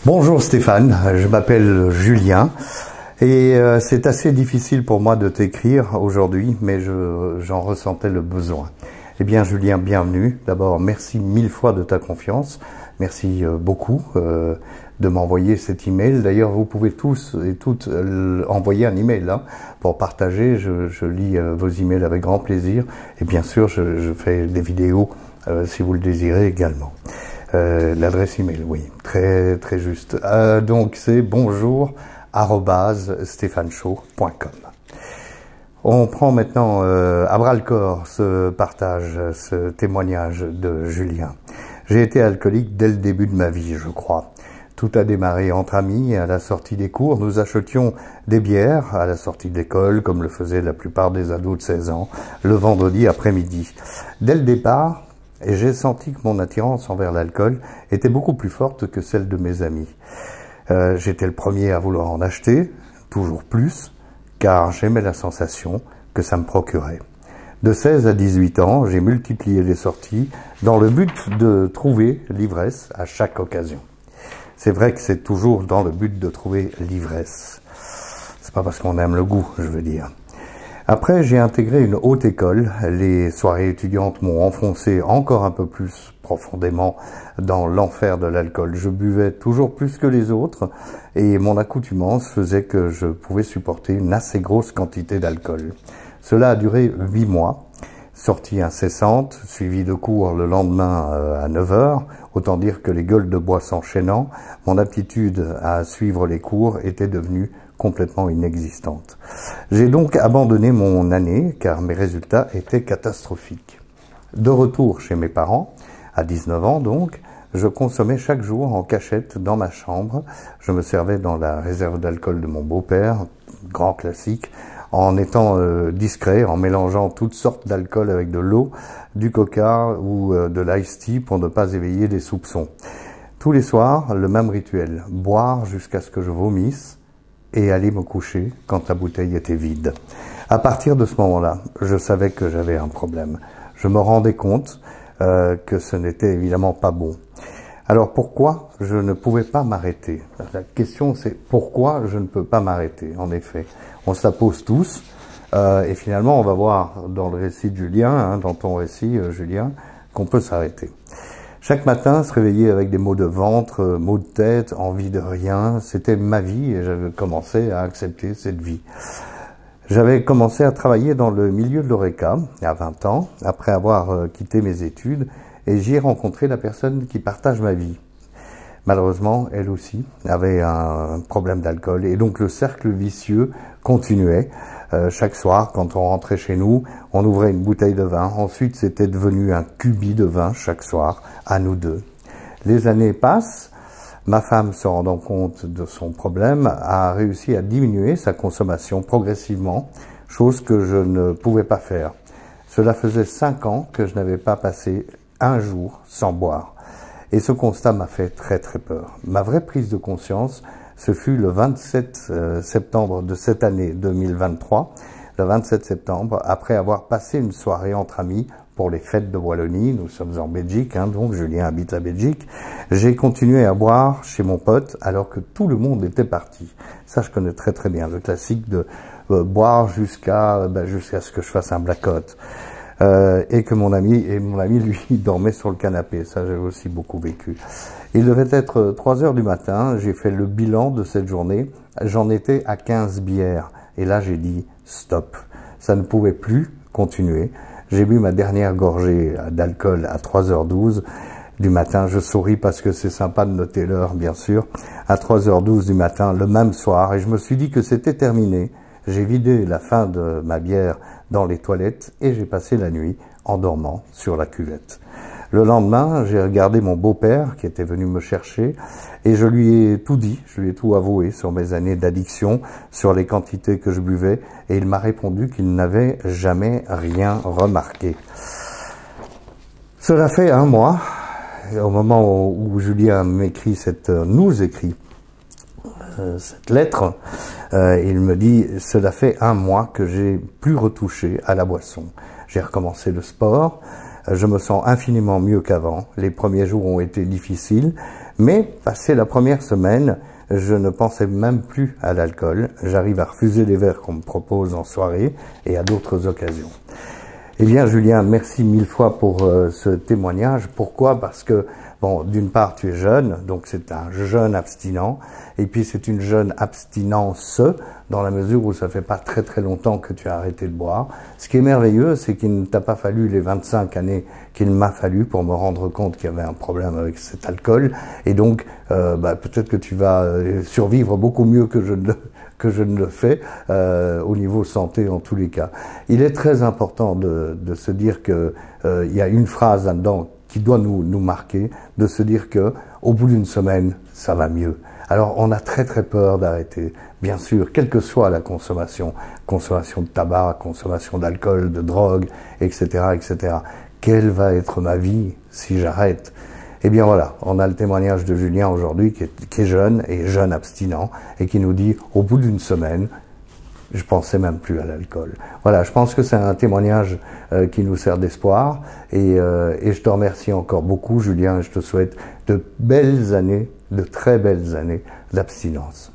Bonjour Stéphane, je m'appelle Julien et c'est assez difficile pour moi de t'écrire aujourd'hui, mais j'en ressentais le besoin. Eh bien Julien, bienvenue. D'abord, merci mille fois de ta confiance. Merci beaucoup de m'envoyer cet email. D'ailleurs, vous pouvez tous et toutes envoyer un email pour partager. Je lis vos emails avec grand plaisir et bien sûr, je fais des vidéos si vous le désirez également. L'adresse email, oui, très juste. Donc c'est bonjour@stéphaneshow.com. On prend maintenant à bras le corps ce partage, ce témoignage de Julien. J'ai été alcoolique dès le début de ma vie, je crois. Tout a démarré entre amis. À la sortie des cours, nous achetions des bières à la sortie d'école, comme le faisaient la plupart des ados de 16 ans, le vendredi après-midi. Dès le départ, et j'ai senti que mon attirance envers l'alcool était beaucoup plus forte que celle de mes amis. J'étais le premier à vouloir en acheter, toujours plus, car j'aimais la sensation que ça me procurait. De 16 à 18 ans, j'ai multiplié les sorties dans le but de trouver l'ivresse à chaque occasion. C'est vrai que c'est toujours dans le but de trouver l'ivresse. C'est pas parce qu'on aime le goût, je veux dire. Après, j'ai intégré une haute école. Les soirées étudiantes m'ont enfoncé encore un peu plus profondément dans l'enfer de l'alcool. Je buvais toujours plus que les autres et mon accoutumance faisait que je pouvais supporter une assez grosse quantité d'alcool. Cela a duré 8 mois, sortie incessante, suivie de cours le lendemain à 9 h. Autant dire que les gueules de bois s'enchaînant, mon aptitude à suivre les cours était devenue complètement inexistante. J'ai donc abandonné mon année car mes résultats étaient catastrophiques. De retour chez mes parents, à 19 ans donc, je consommais chaque jour en cachette dans ma chambre. Je me servais dans la réserve d'alcool de mon beau-père, grand classique, en étant discret, en mélangeant toutes sortes d'alcool avec de l'eau, du coca ou de l'ice tea pour ne pas éveiller des soupçons. Tous les soirs, le même rituel, boire jusqu'à ce que je vomisse, et aller me coucher quand la bouteille était vide. À partir de ce moment-là, je savais que j'avais un problème. Je me rendais compte que ce n'était évidemment pas bon. Alors pourquoi je ne pouvais pas m'arrêter? La question c'est pourquoi je ne peux pas m'arrêter, en effet. On se la pose tous et finalement on va voir dans le récit de Julien, dans ton récit Julien, qu'on peut s'arrêter. Chaque matin, se réveiller avec des maux de ventre, maux de tête, envie de rien, c'était ma vie et j'avais commencé à accepter cette vie. J'avais commencé à travailler dans le milieu de l'Horeca à 20 ans, après avoir quitté mes études, et j'y ai rencontré la personne qui partage ma vie. Malheureusement, elle aussi avait un problème d'alcool et donc le cercle vicieux continuait. Chaque soir, quand on rentrait chez nous, on ouvrait une bouteille de vin. Ensuite, c'était devenu un cubi de vin chaque soir, à nous deux. Les années passent. Ma femme, se rendant compte de son problème, a réussi à diminuer sa consommation progressivement, chose que je ne pouvais pas faire. Cela faisait 5 ans que je n'avais pas passé un jour sans boire. Et ce constat m'a fait très peur. Ma vraie prise de conscience, ce fut le 27 septembre de cette année 2023, le 27 septembre, après avoir passé une soirée entre amis pour les fêtes de Wallonie. Nous sommes en Belgique, donc Julien habite la Belgique. J'ai continué à boire chez mon pote alors que tout le monde était parti. Ça, je connais très bien, le classique de boire jusqu'à ce que je fasse un blackout. Et que mon ami lui dormait sur le canapé. Ça, j'ai aussi beaucoup vécu. Il devait être 3 h du matin. J'ai fait le bilan de cette journée. J'en étais à 15 bières. Et là, j'ai dit stop. Ça ne pouvait plus continuer. J'ai bu ma dernière gorgée d'alcool à 3h12 du matin. Je souris parce que c'est sympa de noter l'heure, bien sûr. À 3h12 du matin, le même soir. Et je me suis dit que c'était terminé. J'ai vidé la fin de ma bière dans les toilettes et j'ai passé la nuit en dormant sur la cuvette. Le lendemain, j'ai regardé mon beau-père qui était venu me chercher et je lui ai tout dit, je lui ai tout avoué sur mes années d'addiction, sur les quantités que je buvais et il m'a répondu qu'il n'avait jamais rien remarqué. Cela fait 1 mois, au moment où Julien m'écrit nous écrit cette lettre, il me dit « Cela fait 1 mois que j'ai plus retouché à la boisson. J'ai recommencé le sport, je me sens infiniment mieux qu'avant. Les premiers jours ont été difficiles, Mais, passé la première semaine, je ne pensais même plus à l'alcool. J'arrive à refuser les verres qu'on me propose en soirée et à d'autres occasions. Eh bien, Julien, merci mille fois pour ce témoignage. Pourquoi? Parce que, bon, d'une part, tu es jeune, donc c'est un jeune abstinent, et puis c'est une jeune abstinence, dans la mesure où ça fait pas très très longtemps que tu as arrêté de boire. Ce qui est merveilleux, c'est qu'il ne t'a pas fallu les 25 années qu'il m'a fallu pour me rendre compte qu'il y avait un problème avec cet alcool, et donc peut-être que tu vas survivre beaucoup mieux que je ne le fais, au niveau santé en tous les cas. Il est très important de se dire que il y a une phrase là-dedans qui doit nous marquer, de se dire que au bout d'une semaine, ça va mieux. Alors on a très très peur d'arrêter, bien sûr, quelle que soit la consommation de tabac, consommation d'alcool, de drogue, etc., etc. Quelle va être ma vie si j'arrête? Eh bien voilà, on a le témoignage de Julien aujourd'hui qui est jeune et jeune abstinent et qui nous dit au bout d'une semaine, je pensais même plus à l'alcool. Voilà, je pense que c'est un témoignage qui nous sert d'espoir et je te remercie encore beaucoup Julien et je te souhaite de belles années, de très belles années d'abstinence.